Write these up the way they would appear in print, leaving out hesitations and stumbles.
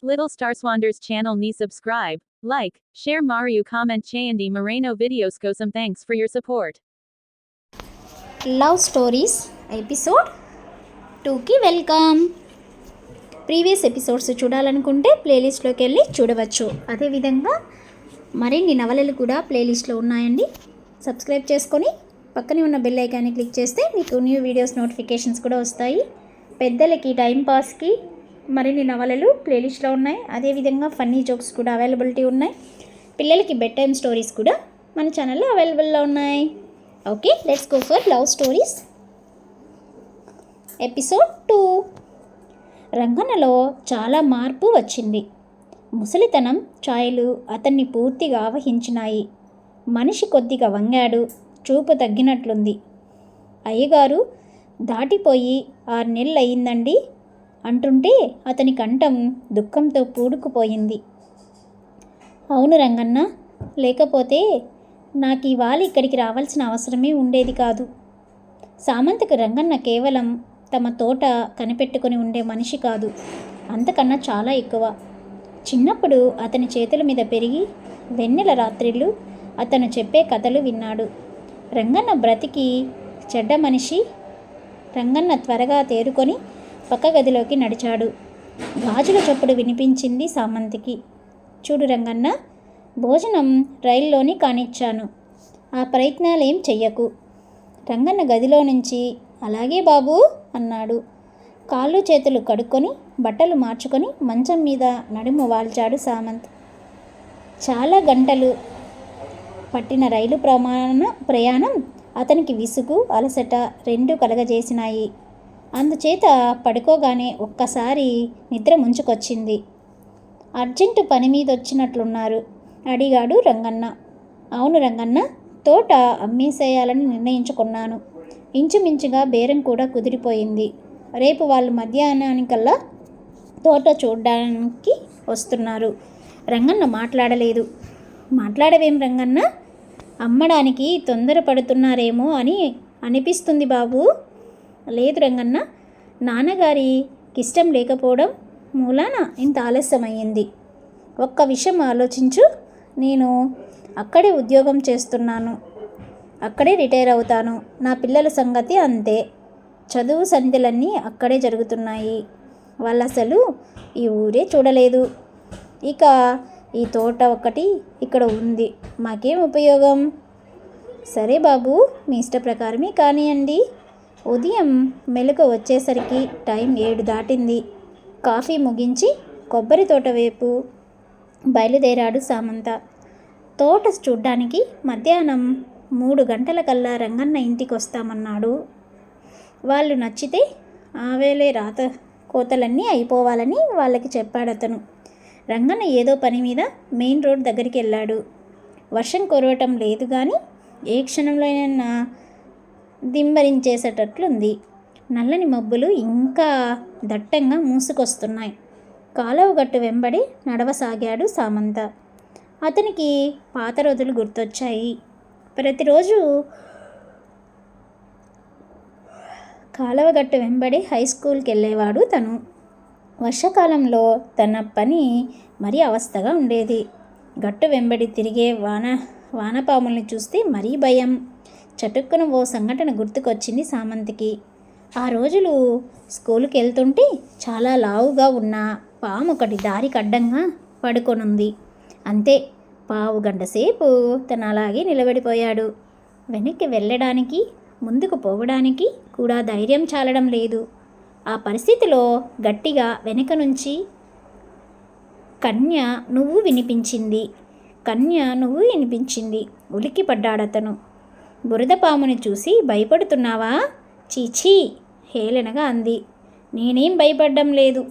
Little Star Swanders channel ni subscribe, like, share Mario comment Chayandi Moreno videos kosam thanks for your support. Love stories episode 2కి welcome. Previous episodes చూడాలనుకుంటే ప్లేలిస్ట్లోకి వెళ్ళి చూడవచ్చు. అదేవిధంగా మరిన్ని నవలలు కూడా ప్లేలిస్ట్లో ఉన్నాయండి. సబ్స్క్రైబ్ చేసుకొని పక్కనే ఉన్న బెల్ ఐకాన్ని క్లిక్ చేస్తే మీకు న్యూ వీడియోస్ నోటిఫికేషన్స్ కూడా వస్తాయి. పెద్దలకి టైంపాస్కి మరిన్ని నవలలు ప్లేలిస్ట్లో ఉన్నాయి. అదేవిధంగా ఫన్నీ జోక్స్ కూడా అవైలబిలిటీ ఉన్నాయి. పిల్లలకి బెడ్ టైమ్ స్టోరీస్ కూడా మన ఛానల్లో అవైలబుల్లో ఉన్నాయి. Okay, let's go for love stories episode 2. రంగన్నలో చాలా మార్పు వచ్చింది. ముసలితనం ఛాయలు అతన్ని పూర్తిగా ఆవహించినాయి. మనిషి కొద్దిగా వంగాడు. చూపు తగ్గినట్లుంది. అయ్యగారు దాటిపోయి 6 నెలలు అయిందండి అంటుంటే అతని కంఠం దుఃఖంతో పూడుకుపోయింది. అవును రంగన్న, లేకపోతే నాకు ఇవాళ ఇక్కడికి రావాల్సిన అవసరమే ఉండేది కాదు. సామంతకు రంగన్న కేవలం తమ తోట కనిపెట్టుకుని ఉండే మనిషి కాదు, అంతకన్నా చాలా ఎక్కువ. చిన్నప్పుడు అతని చేతుల మీద పెరిగి వెన్నెల రాత్రిళ్ళు అతను చెప్పే కథలు విన్నాడు. రంగన్న బ్రతికి చెడ్డ మనిషి. రంగన్న త్వరగా తేరుకొని పక్క గదిలోకి నడిచాడు. గాజుల చప్పుడు వినిపించింది సామంతికి. చూడు రంగన్న, భోజనం రైల్లోని కానిచ్చాను. ఆ ప్రయత్నాలేం చెయ్యకు. రంగన్న గదిలో నుంచి అలాగే బాబూ అన్నాడు. కాళ్ళు చేతులు కడుక్కొని బట్టలు మార్చుకొని మంచం మీద నడుము వాల్చాడు సామంత్. చాలా గంటలు పట్టిన రైలు ప్రయాణం అతనికి విసుగు, అలసట రెండూ కలగజేసినాయి. అందుచేత పడుకోగానే ఒక్కసారి నిద్ర ముంచుకొచ్చింది. అర్జెంటు పని మీద వచ్చినట్లున్నారు అడిగాడు రంగన్న. అవును రంగన్న, తోట అమ్మేసేయాలని నిర్ణయించుకున్నాను. ఇంచుమించుగా బేరం కూడా కుదిరిపోయింది. రేపు వాళ్ళు మధ్యాహ్నానికల్లా తోట చూడడానికి వస్తున్నారు. రంగన్న మాట్లాడలేదు. మాట్లాడవేం రంగన్న? అమ్మడానికి తొందరపడుతున్నారేమో అని అనిపిస్తుంది బాబు. లేదు రంగన్న, నాన్నగారికి ఇష్టం లేకపోవడం మూలాన ఇంత ఆలస్యమయ్యింది. ఒక్క విషయం ఆలోచించు. నేను అక్కడే ఉద్యోగం చేస్తున్నాను, అక్కడే రిటైర్ అవుతాను. నా పిల్లల సంగతి అంతే. చదువు సంధ్యలన్నీ అక్కడే జరుగుతున్నాయి. వాళ్ళు అసలు ఈ ఊరే చూడలేదు. ఇక ఈ తోట ఒక్కటి ఇక్కడ ఉంది, మాకేం ఉపయోగం? సరే బాబు, మీ ఇష్ట ప్రకారమే కానివ్వండి. ఉదయం మెలకు వచ్చేసరికి టైం 7 దాటింది. కాఫీ ముగించి కొబ్బరి తోట వైపు బయలుదేరాడు సామంత. తోట చూడ్డానికి మధ్యాహ్నం 3 గంటలకల్లా రంగన్న ఇంటికి వస్తామన్నాడు. వాళ్ళు నచ్చితే ఆవేలే రాత కోతలన్నీ అయిపోవాలని వాళ్ళకి చెప్పాడతను. రంగన్న ఏదో పని మీద మెయిన్ రోడ్ దగ్గరికి వెళ్ళాడు. వర్షం కురవటం లేదు కానీ ఏ క్షణంలోనైనా దింబరించేసేటట్లుంది. నల్లని మబ్బులు ఇంకా దట్టంగా మూసుకొస్తున్నాయి. కాలువగట్టు వెంబడి నడవసాగాడు సామంత. అతనికి పాత రోజులు గుర్తొచ్చాయి. ప్రతిరోజు కాలువగట్టు వెంబడి హై స్కూల్కి వెళ్ళేవాడు తను. వర్షాకాలంలో తన పని మరీ అవస్థగా ఉండేది. గట్టు వెంబడి తిరిగే వానపాముల్ని చూస్తే మరీ భయం. చటుక్కున ఓ సంఘటన గుర్తుకొచ్చింది సామంతికి. ఆ రోజులు స్కూలుకి వెళ్తుంటే చాలా లావుగా ఉన్న పాము ఒకటి దారికి అడ్డంగా పడుకొనుంది. అంతే, పావు గంట సేపు తను అలాగే నిలబడిపోయాడు. వెనక్కి వెళ్ళడానికి, ముందుకు పోవడానికి కూడా ధైర్యం చాలడం లేదు. ఆ పరిస్థితిలో గట్టిగా వెనక నుంచి కన్య నువ్వు వినిపించింది. ఉలిక్కి పడ్డాడతను. బురదపాముని చూసి భయపడుతున్నావా? చీచీ, హేళనగా అంది. నేనేం భయపడ్డం లేదు,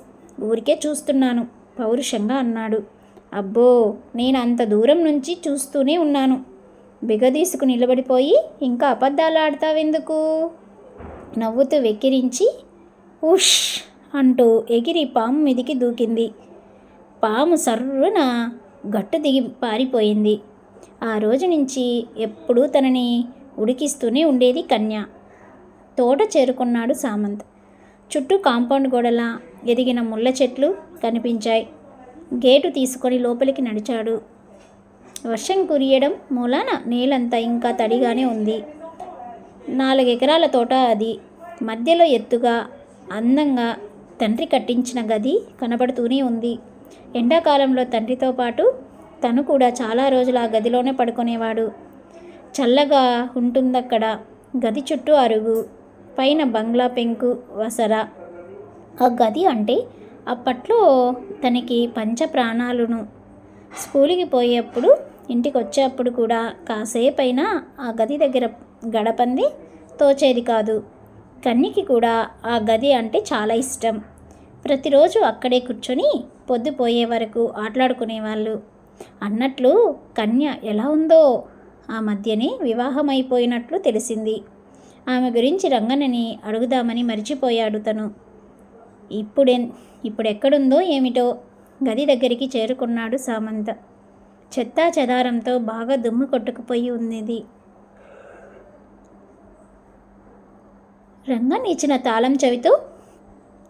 ఊరికే చూస్తున్నాను పౌరుషంగా అన్నాడు. అబ్బో, నేను అంత దూరం నుంచి చూస్తూనే ఉన్నాను. బిగదీసుకు నిలబడిపోయి ఇంకా అబద్ధాలు ఆడతావెందుకు? నవ్వుతూ వెక్కిరించి ఉష్ అంటూ ఎగిరి పాము మీదికి దూకింది. పాము సర్రున గట్టు దిగి పారిపోయింది. ఆ రోజు నుంచి ఎప్పుడూ తనని ఉడికిస్తూనే ఉండేది కన్య. తోట చేరుకున్నాడు సామంత్. చుట్టూ కాంపౌండ్ గోడలా ఎదిగిన ముళ్ళ చెట్లు కనిపించాయి. గేటు తీసుకొని లోపలికి నడిచాడు. వర్షం కురియడం మూలాన నేలంతా ఇంకా తడిగానే ఉంది. 4 ఎకరాల తోట అది. మధ్యలో ఎత్తుగా అందంగా తండ్రి కట్టించిన గది కనబడుతూనే ఉంది. ఎండాకాలంలో తండ్రితో పాటు తను కూడా చాలా రోజులు ఆ గదిలోనే పడుకునేవాడు. చల్లగా ఉంటుందక్కడ. గది చుట్టూ అరుగు, పైన బంగ్లా పెంకు వసర. ఆ గది అంటే అప్పట్లో తనకి పంచ ప్రాణాలును. స్కూలుకి పోయేప్పుడు, ఇంటికి వచ్చేప్పుడు కూడా కాసేపైనా ఆ గది దగ్గర గడపంది తోచేది కాదు. కన్యకి కూడా ఆ గది అంటే చాలా ఇష్టం. ప్రతిరోజు అక్కడే కూర్చొని పొద్దుపోయే వరకు ఆటలాడుకునేవాళ్ళు. అన్నట్లు కన్య ఎలా ఉందో ఆ మధ్యనే వివాహం అయిపోయినట్లు తెలిసింది. ఆమె గురించి రంగన్నని అడుగుదామని మరిచిపోయాడు తను. ఇప్పుడెక్కడుందో ఏమిటో. గది దగ్గరికి చేరుకున్నాడు సామంత. చెత్తా చెదారంతో బాగా దుమ్ము కొట్టుకుపోయి ఉన్నది. రంగన్ ఇచ్చిన తాళం చెవితో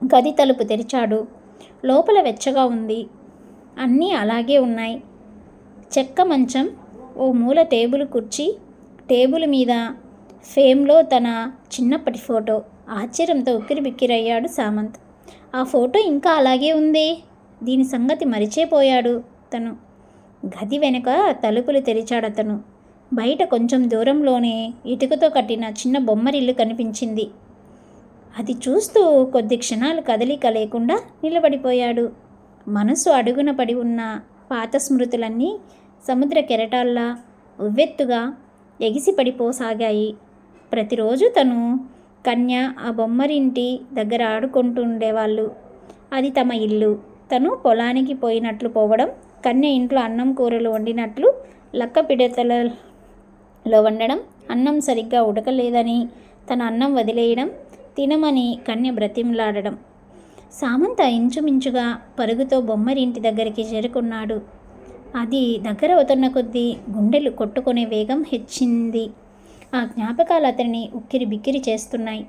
గది తలుపు తెరిచాడు. లోపల వెచ్చగా ఉంది. అన్నీ అలాగే ఉన్నాయి. చెక్క మంచం, ఓ మూల టేబుల్ కుర్చీ, టేబుల్ మీద ఫేమ్లో తన చిన్నప్పటి ఫోటో. ఆశ్చర్యంతో ఉక్కిరిబిక్కిరయ్యాడు సామంత్. ఆ ఫోటో ఇంకా అలాగే ఉంది. దీని సంగతి మరిచిపోయాడు తను. గది వెనుక తలుపులు తెరిచాడతను. బయట కొంచెం దూరంలోనే ఇటుకతో కట్టిన చిన్న బొమ్మరిల్లు కనిపించింది. అది చూస్తూ కొద్ది క్షణాలు కదలిక లేకుండా నిలబడిపోయాడు. మనసు అడుగున పడి ఉన్న పాత స్మృతులన్నీ సముద్ర కెరటాల్లా ఉవ్వెత్తుగా ఎగిసిపడిపోసాగాయి. ప్రతిరోజు తను కన్య ఆ బొమ్మరింటి దగ్గర ఆడుకుంటుండేవాళ్ళు. అది తమ ఇల్లు. తను పొలానికి పోయినట్లు పోవడం, కన్య ఇంట్లో అన్నం కూరలు వండినట్లు లక్క పిడతలలో వండడం, అన్నం సరిగ్గా ఉడకలేదని తన అన్నం వదిలేయడం, తినమని కన్య బ్రతిమలాడడం. సామంత ఇంచుమించుగా పరుగుతో బొమ్మరింటి దగ్గరికి చేరుకున్నాడు. అది దగ్గర అవుతున్న కొద్దీ గుండెలు కొట్టుకునే వేగం హెచ్చింది. ఆ జ్ఞాపకాలు అతన్ని ఉక్కిరి బిక్కిరి చేస్తున్నాయి.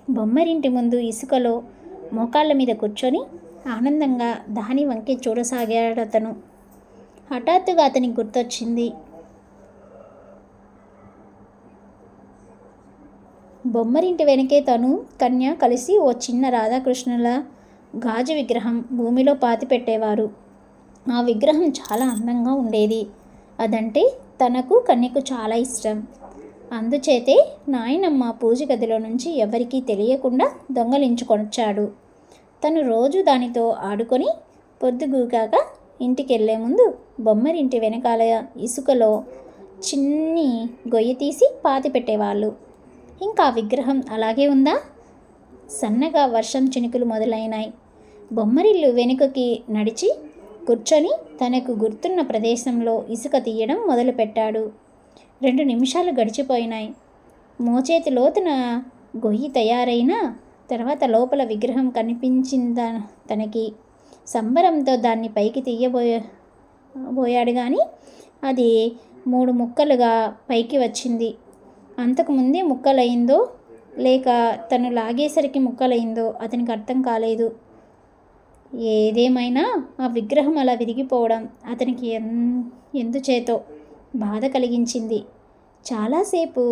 బొమ్మరింటి ముందు ఇసుకలో మోకాళ్ళ మీద కూర్చొని ఆనందంగా దాని వంకి చూడసాగాడతను. హఠాత్తుగా అతనికి గుర్తొచ్చింది. బొమ్మరింటి వెనకే తను కన్య కలిసి ఓ చిన్న రాధాకృష్ణుల గాజు విగ్రహం భూమిలో పాతిపెట్టేవారు. ఆ విగ్రహం చాలా అందంగా ఉండేది. అదంటే తనకు కన్యకు చాలా ఇష్టం. అందుచేతే నాయనమ్మ పూజ గదిలో నుంచి ఎవరికీ తెలియకుండా దొంగలించుకొచ్చాడు. తను రోజు దానితో ఆడుకొని పొద్దుగూకాక ఇంటికెళ్లే ముందు బొమ్మరింటి వెనకాల ఇసుకలో చిన్ని గొయ్యి తీసి పాతిపెట్టేవాళ్ళు. ఇంకా ఆ విగ్రహం అలాగే ఉందా? సన్నగా వర్షం చినుకులు మొదలైనాయి. బొమ్మరిల్లు వెనుకకి నడిచి కూర్చొని తనకు గుర్తున్న ప్రదేశంలో ఇసుక తీయడం మొదలుపెట్టాడు. 2 నిమిషాలు గడిచిపోయినాయి. మోచేతి లోతున గొయ్యి తయారైన తర్వాత లోపల విగ్రహం కనిపించింద తనకి. సంబరంతో దాన్ని పైకి తీయబోయాడు కానీ అది 3 ముక్కలుగా పైకి వచ్చింది. అంతకుముందే ముక్కలైందో లేక తను లాగేసరికి ముక్కలైందో అతనికి అర్థం కాలేదు. ఏదేమైనా ఆ విగ్రహం అలా విరిగిపోవడం అతనికి ఎందుచేతో బాధ కలిగించింది. చాలాసేపు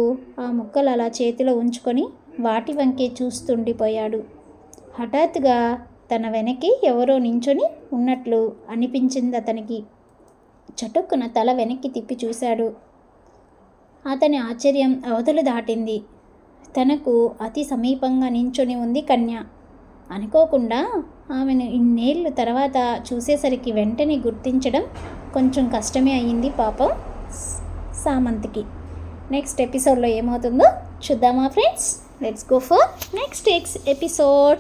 ఆ ముక్కలు అలా చేతిలో ఉంచుకొని వాటి వంకే చూస్తుండిపోయాడు. హఠాత్తుగా తన వెనక్కి ఎవరో నించొని ఉన్నట్లు అనిపించింది అతనికి. చటుక్కున తల వెనక్కి తిప్పి చూశాడు. అతని ఆశ్చర్యం అవధులు దాటింది. తనకు అతి సమీపంగా నించొని ఉంది కన్య. అనుకోకుండా ఆమెను ఇన్నేళ్ళు తర్వాత చూసేసరికి వెంటనే గుర్తించడం కొంచెం కష్టమే అయ్యింది పాపం సామంత్కి. నెక్స్ట్ ఎపిసోడ్లో ఏమవుతుందో చూద్దామా friends? Let's go for next episode.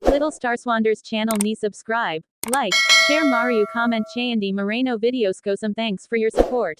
Little Star Swanders channel ni subscribe, like, share Mario comment Chayandi Moreno videos. Go some thanks for your support.